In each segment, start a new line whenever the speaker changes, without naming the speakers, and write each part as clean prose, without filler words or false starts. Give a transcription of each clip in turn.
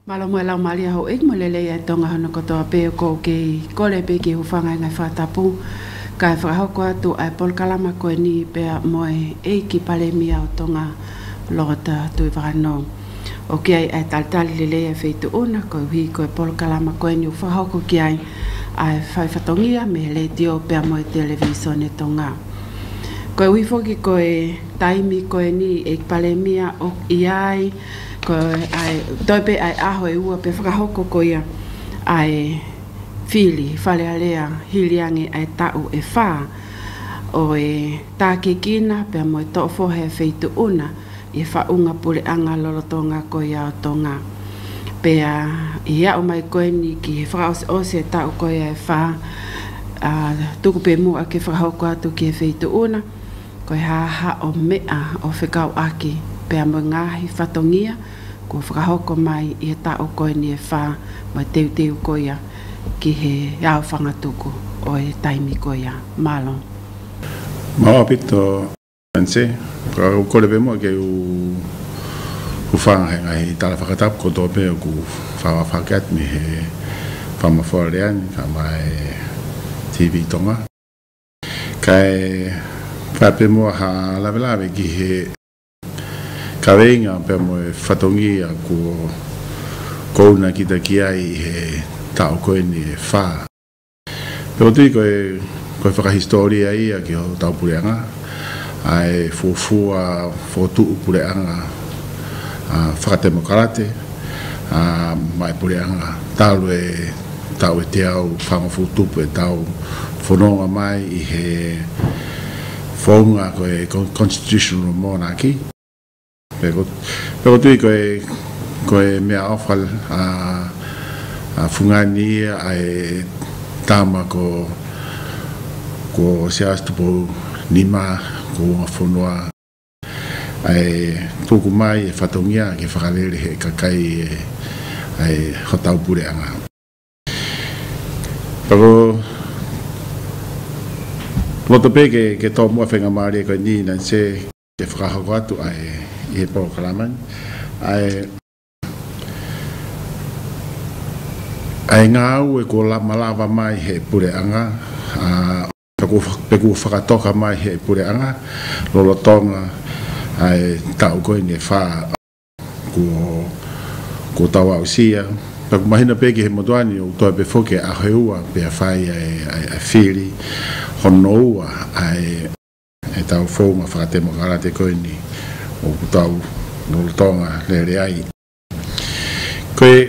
Malo mo lau malia ho ik mo lele ya tonga hono kotoa pe ko ke kole pe ke hufanga ngai whatapu kai whakahoko atu ai pol kalama koe ni pea moe ki pale mia o tonga lota tui whakano. O ki ai taltali lele ya wheitu una koe hui koe pol kalama koe ni whakahoko ki ai whai whatongia me le tio pea moe televisione tonga. Koe hui foki koe taimi koe ni pale mia o iai ko ai tope ai aho e ua pe whakahoko ko ia ai fili whale alea hiliangi ai tau e wha o e tākikina pe mo e tofo he feitu una i whaunga pule anga lolotonga ko ia o tonga pe ia o mai koe ni ki he whakaose ose tau ko ia e wha tuku pe mua ke whakahoko atu ki he feitu una ko e ha o mea o whikau aki pe mo ngahi whatongia ko whakahoko mai i tau koe ni e wha mai teu koe ia ki he au whangatuku o e taimi koe ia. Malo.
Mau apito anse, ka kole pe mo ke u whanga he tala whakatap ko tope o ku whawa whakat me he whama whareani, whama TV tonga. Kai whape mo ha lawe ki he kawenga pe mo whatongia ko na kita ki ai he tau koe ni e wha. Pero tui koe whakahistoria ia ki ho tau pureanga ai fuafua fotu pureanga whakatemokarate mai pureanga tau e te au whanga futupu e tau whanonga mai i he whaunga koe constitutional monarchy. Pero tui koe mea awhal fungani ai tama ko sias tupo nima ko whanua ai tuku mai e whatongia ke whakalere he kakai ai hotau pureanga. Pero loto pe ke tau mua whenga maari koe ni nan se ke whakahoko atu ai i he pō kalaman ai ngā au e ko malawa mai he pureanga peku whakatoka mai he pureanga lolotonga ai tau koe ni wha ko tau au sia peku mahina peke he motuani o toa pe foke a heua pe a whai ai whiri hono ua ai tau whaunga whakatemokarate koe ni o tau lolotonga lere ai. Koe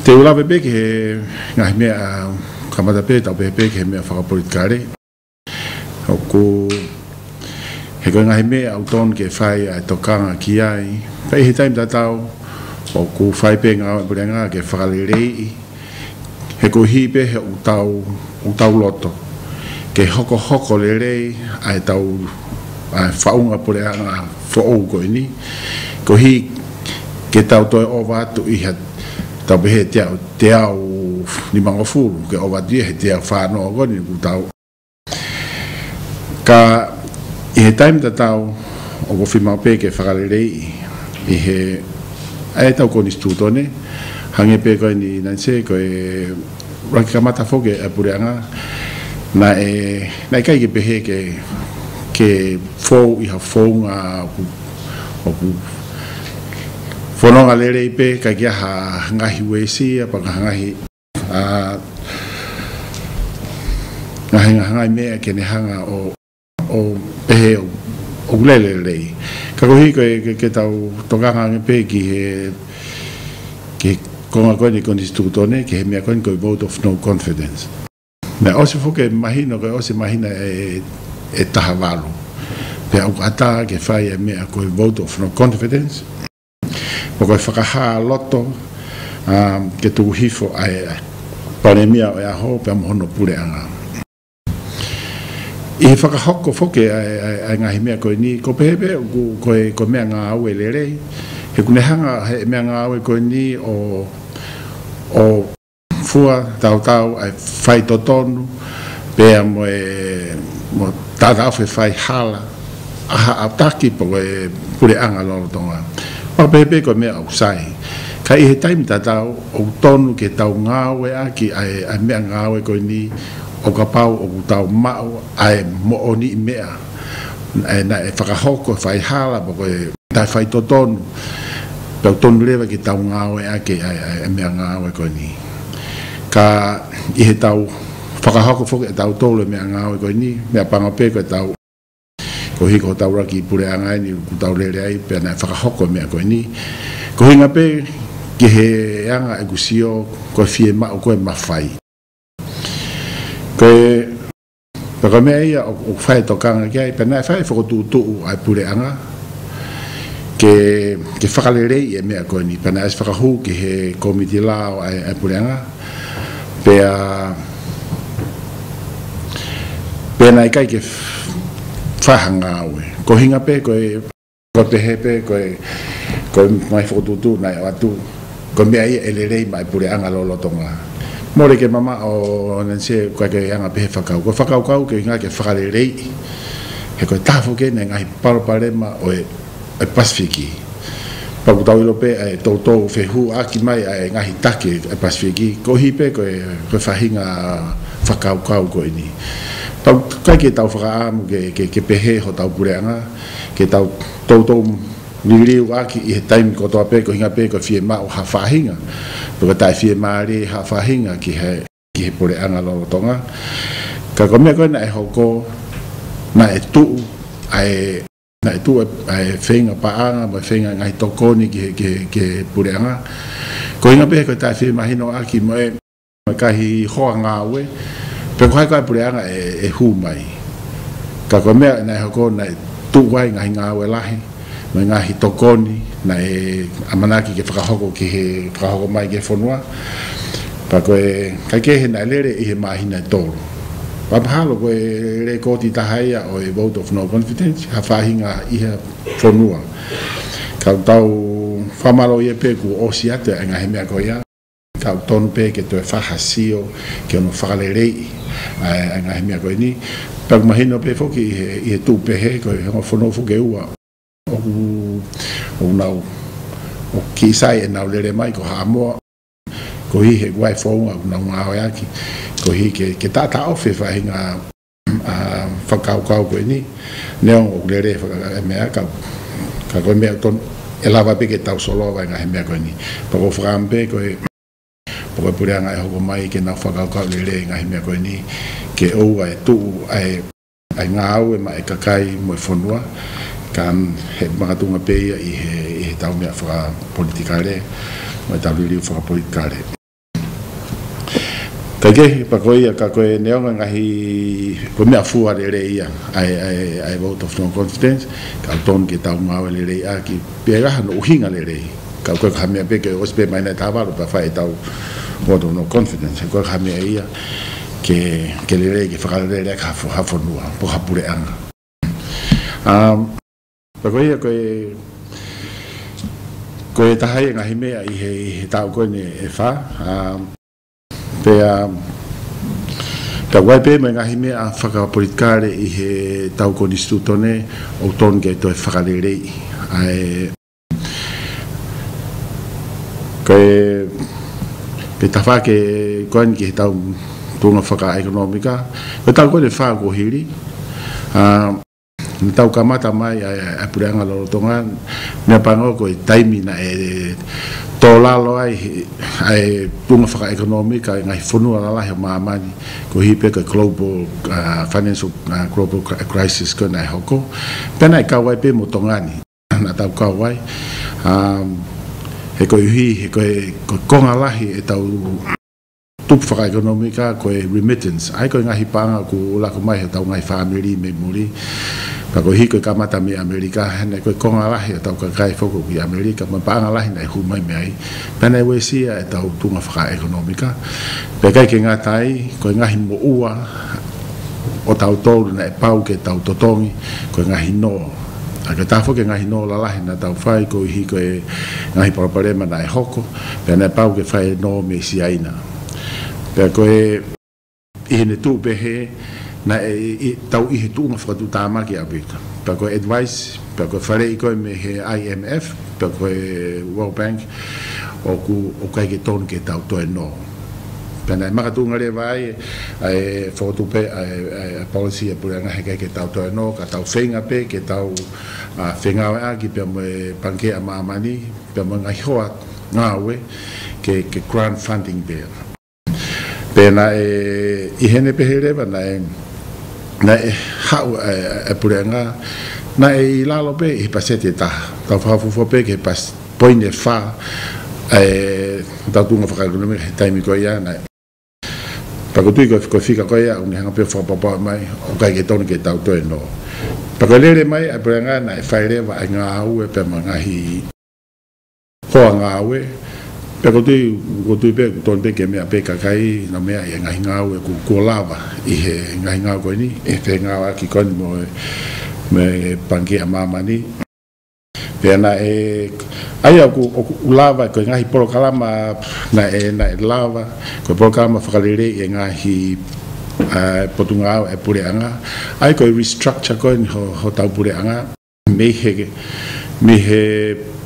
te ulawe peke he ngahi mea kamata pe tau peke he mea whakapolitikare. O ko he koe ngahi mea au ton ke whai ai tokanga ki ai. Pai he taim tatau o ko whai pe ngā purenga ke whakalerei. He ko hi pe he utau loto. Ke hoko lerei ai tau whaunga pureanga whaou koe ni. Ko hi ke tau toi owa atu i ha tau behe te au ni mango furu ke owa dia he te au whanau goni ku tau. Ka i he taim ta tau o ko whimau pe ke whakalerei i he ai tau koni stutone hange pe koe ni nanse koe rangi kamata foke a pureanga na kai ke behe ke fou i ha whaunga o ku whanonga lere i pe ka kia ha ngahi wesi pa ka ngahi ngahi mea ke ne hanga o pehe o lele lei ka kohi ke tau tokanga nge pe ki he ke konga koe ni konstitutone ke he mea koe koe vote of no confidence me ose foke mahino koe ose mahina e taha walu pe au ata ke whai e mea koe vote of no confidence o koe whakaha loto ke tuku hifo ai panemia o e aho pe amohono pureanga i he whakahoko foke ai ngahi mea koe ni ko pehepe koe mea ngā au e lerei he kunehanga he mea ngā au e koe ni o fua tau ai whai totonu pea mo tātau whai hala aha ataki po e pureanga lolotonga. Papepe ko mea au sai. ka I he taimi tatau o tonu ke tau ngawe aki ai mea ngawe koe ni o ka pau o tau mao ai mo oni mea na e whakahoko whai hala po koe tai whai totonu pau tonu lewa ke tau ngawe aki ai mea ngawe koe ni ka I he tau whakahoko whoke e tau tolu mea ngawe koe ni mea pangape koe tau ko hiko tau raki pure angai ni ku tau lere ai pe na whakahoko mea koe ni ko hinga pe ki he anga e kusio ko fie ma o koe mawhai koe paka mea ia o whai tokanga ki ai pe na whai whakotutu ai pure anga ke whakalerei e mea koe ni pe na es whakahu ki he komiti lao ai pure anga pe na ikai ke whahanga aue. Ko hinga pe, koe pehe pe, koe mai whakotutu nai atu, ko mea ia elerei mai pure anga lolotonga. More ke mama o nanse koe ke anga pehe whakau. Ko whakau kau ke hinga ke whakalerei, he koe tafo ke ne ngai parparema o e Pasifiki. Paku tau ilo pe, tautou whehu aki mai ai ngahi take e Pasifiki. Ko hi pe koe whahinga whakau kau koe ni. Kai ke tau whakaamu ke pehe ho tau pureanga, ke tau tautou niriu aki I he taimi ko toa pe, ko hinga pe, ko fie ma o ha whahinga. Paka tai fie maare ha whahinga ki he pureanga lolotonga. Ka komea koe na e hoko, na e tuu, na e tuu ai whenga paanga, ma whenga ngai tokoni ke pureanga. Ko hinga pe, ko tai fie mahino aki mo e, ma kahi hoa ngawe, pero kai kai pureanga e hu mai ka ko mea na hoko na tu wai ngai ngawe lahi mai ngai tokoni na e amanaki ke whakahoko ki he whakahoko mai ke whanua pa ko e kai ke he na lere I he mahina toro pa pahalo ko e re koti tahaia o e vote of no confidence ha whahinga I he whanua ka tau whamaro I e peku o siate a ngai mea ko ia ka tonu pe ke to e whahasio ke ono whakalerei ai ngai mea koe ni pag mahino pe foki I he tu pehe koe hongo whanau fuke ua o nau o ki sai e nau lere mai ko haamoa ko hi he guai whaunga o nau ngā oiaki ko hi ke tata ofe whahinga whakau kau koe ni neon o lere mea ka koe mea ton e lava pe ke tau solo vai ngai mea koe ni pa ko whakampe koe ko pureanga e hoko mai ke na whakakau lere ngai mea koe ni ke ou ai tuu ai ngau e mai kakai mo e whanua kan he makatunga peia I he tau mea whaka politikare mo e tau liriu whaka politikare kai kehi pa koe ia ka koe neonga ngahi ko mea fua lere ia ai vote of no confidence ka ton ke tau ngau lere ia ki pega no uhinga lere ka koe ka mea pe ke ospe mai na tawaro pa whai tau vote of no confidence ko ka mea ia ke lere ke whakalere ka whanua po hapure anga pa koe ia koe tahai ngahi mea I he tau koe ne e wha ka wai pe me ngahi mea whakapolitikare I he tau koe nistutone o ton ke to e whakalere ai ke tawha ke koe ni ke tau tunga whaka ekonomika ko tau koe ne wha ko hiri ni tau kamata mai a pureanga lorotonga mea pango ko taimi na e tō lalo ai tunga whaka ekonomika ngai whanua lalahi o maamani ko hipe ka global financial global crisis ko nai hoko pena I kawai pe mo tongani na tau kawai he koe hui he koe konga lahi e tau tupu whaka ekonomika koe remittance ai koe ngahi panga ku lako mai he tau ngai whaamiri me muri pa koe hi koe kamata me Amerika hene koe konga lahi e tau kakai whoko ki Amerika ma panga lahi na hu mai me ai pena e wesia e tau tunga whaka ekonomika pe kai ke ngā tai koe ngahi mo ua o tau tōru na e pau ke tau totongi koe ngahi no a ke tafo ke ngahi no lalahi na tau whai koe hi koe ngahi paraparema na e hoko pena e pau ke whai no me si aina pe koe I ne tu pehe na tau I he tunga whakatu tāmaki a pita. Pa koe advice, pa koe whare I koe me he IMF, pa koe World Bank, o kai ke ton ke tau to no pena makatunga le vai ai foto pe ai policy por nga ke tau to no ka tau fenga pe ke tau fenga a ki pe me panke ama mani pe nga hoa ngawe ke grant funding be pena I hene pe hele na hau por nga na lalo pe I pasete ta tau fa pe ke pas point de fa tau tunga whakaekonomi he taimi ko ia na pakutui ko fika ko ia ungi hanga pe whapapa mai o kai ke tonu ke tau toe no pakalere mai a pranga na whaerewa a ngā aue pe mangahi hoa ngā aue pakutui pe tonu pe ke mea pe kakai na mea I ngahi ngā aue ku lava I he ngahi ngā koe ni e pe ngā waki koni mo me panki a mamani pena ai aku lava ko ngahi porokalama na lava ko porokalama whakalere ngahi potunga pureanga ai ko restructure ko ho tau pureanga me he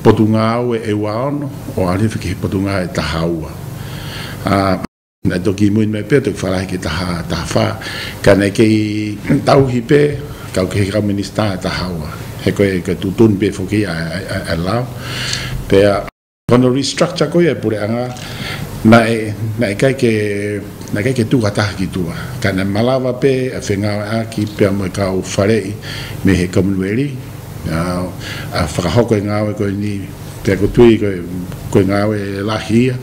potunga waono o ali fiki potunga tahaua na toki mo me pe to fala ke taha kana ke tau hipe ka ke minister tahaua he ko tutun pe foki a lao pe quando restructure ko e pure anga na kai ke tu kata ki tu kana malava pe afenga aki pe mo ka u fare me he community a frahoko ngawe ko ni pe ko tui ko ngawe la hia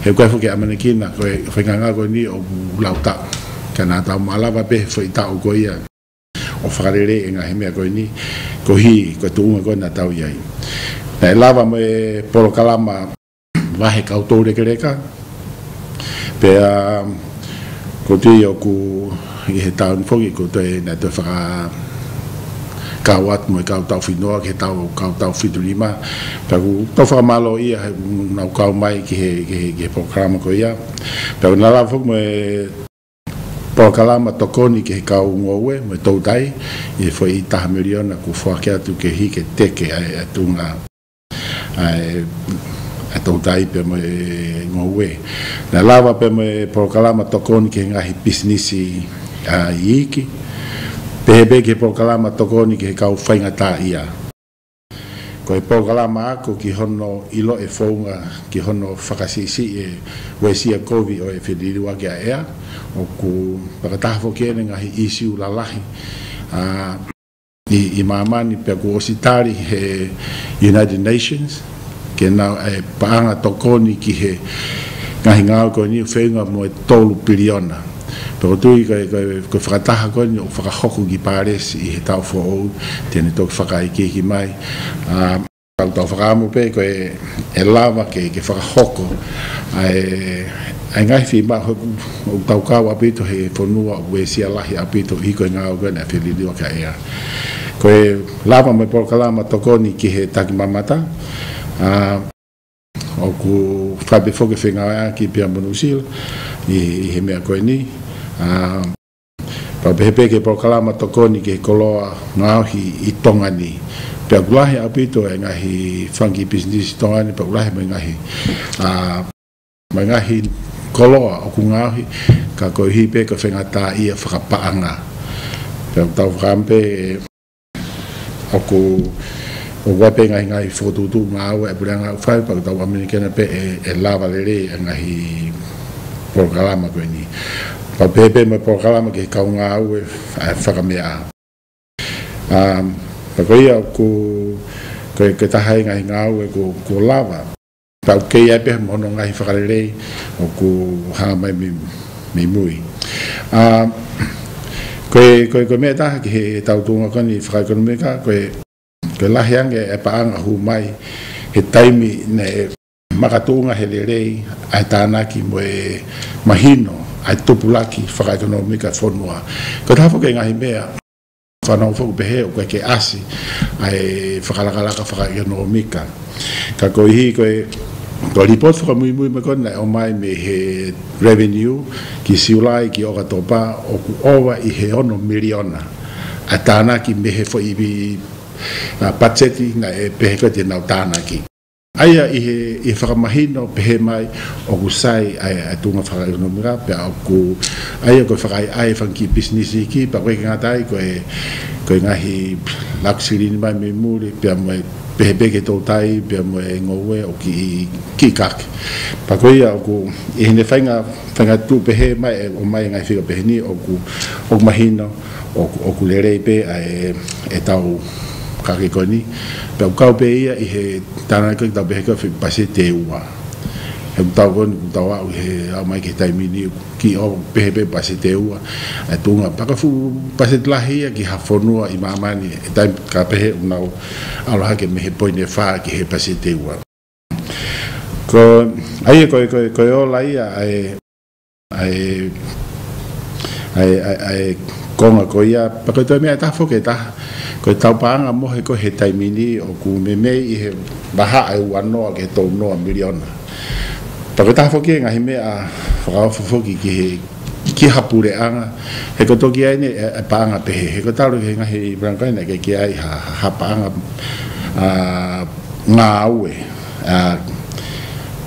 he ko foki amanekina ko fenga ko ni o lauta kana ta malava pe foi ta o ko ia o whakarere nga hemea koe ni ko hi ko tuunga koe na tau iai na lava me porokalama wahe kautore kereka pea ko tui o ku I he tau nfoki ko te na te whaka kawat mo kautau whinoa ke kautau whiturima pea ku tau whakamalo ia nau kau mai ki he porokalama ko ia pea na lava foki me porokalama tokoni ke kau ngowe me toutai I foi taha miliona ku whake atu ke hi ke teke atunga a toutai pe me ngowe na lava pe me porokalama tokoni ke ngahi businessi iki pebe ke porokalama tokoni ke kau whaingata ia ko e porokalama ako ki hono ilo e whaunga ki hono whakasisi wesia kovi o e whidiriwa ki a ea o ku pakataha whokene ngahi issue lalahi I mamani pe ku ositari he United Nations ke nau e paanga tokoni ki he ngahi ngāo ko ni whenga mo e tolu piliona pero tui ko whakataha ko ni o whakahoku ki pares I he tau whoou tēne tōku whakaiki ki mai tau whakaamu pe ko e lava ke whakahoko ai ngai fi ma o tau kawa apito he whanua o wesia lahi apito I koe ngāo koe na whililiwa ka ea ko e lava me porokalama tokoni ki he taki mamata o ku whape whoke whengawa ki pia monusila I he mea koe ni papehepe ke porokalama tokoni ke koloa ngāohi I tongani pia kulahi apito e ngahi funky business tongani pia kulahi mai ngahi koloa o ku ngāohi ka koe hipe ka whengata ia whakapaanga pia tau whakampe o ku o wape ngahi whotutu ngāwe e puranga whai pia tau Amerikana pe e lava lere e ngahi porokalama koe ni papehepe me porokalama ke kau ngāwe e whakamea pakoia ko tahai ngai ngau ko lava pau ke ia pe mono ngai whakarere o ku hanga mai mi mui ko me taha ki he tautunga koni whakaekonomika ko lahiange e paanga hu mai he taimi ne makatunga he lerei ai tānaki mo e mahino ai tupulaki whakaekonomika whonua ko taha ke ngai mea whanau whaku pehe o koe ke asi ai whakalakalaka whakaekonomika ka koe hi ko report whakamui me kona o mai me he revenue ki siulai ki oka topa o ku owa I he ono miliona a tānaki me he wha iwi pacheti na e pehe koe te nau tānaki Aia i whakamahino pehe mai o ku sai ai tunga whakaekonomika pe au ku aia ko whakai ai whanki business ki pa koe ngatai koe ngahi laksiri ni mai me muri pe mai pehe peke tō tai pe mai ngowe o ki kak pa koe au ku i hene whainga tu pehe mai o mai ngai whika pehe ni o mahino o ku lerei pe e tau kake koni pe kau pe ia i he tana ko tau pe ko fi pase te ua e tau kon tau au he au mai ke tai mini ki o pe pase te ua e tunga pa ka fu pase lahi ki ha fonua i mamani e tai ka pe unau au ha ke me he poine fa ki he pase te ua ko ai ko o lai ai konga ko ia pa ko to me ta fo ke ta ko tau paanga mo he ko he taimini o ku me i he baha ai wano ke to no miliona pa ko ta fo ki nga hime a fra fo ki hapure anga he ko to ki ai ne paanga pe he ko tau he nga he branca ne ke ai ha paanga nga aue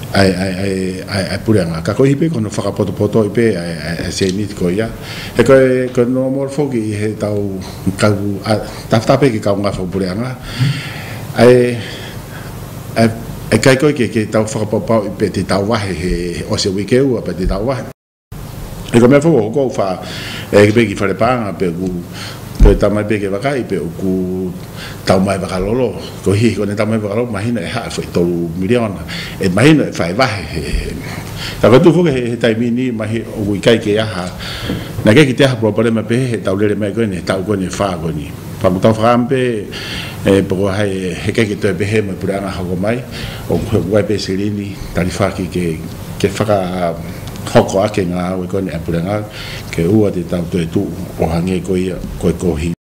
ai pure anga ka ko hipe ko no fa poto ipe se ni ko ya e ko no more fogi he tau ka tape ki ka nga fa pure anga ai kai ko ke tau fa papa ipe te tau wa he o se wikeu pa te tau wa e ko me fo ko fa e ke ki fa le panga pe ku ko tamai pe ke vakai pe ku tau mai vakalolo ko hi ko ne tamai vakalolo mahina e ha foi to miliona e mahina fai va ta ko tu fo ke tai mini mahi o wi kai ke ha na ke te ha problema pe tau le mai ko ne tau ko ne fa ko ni pa mo tau frampe e po hai he ke te be he mai pura ha ko mai o ko wa pe sirini tarifa ke fa hoko ake ngā we kone apuranga ke ua te tau tu o hange ko hi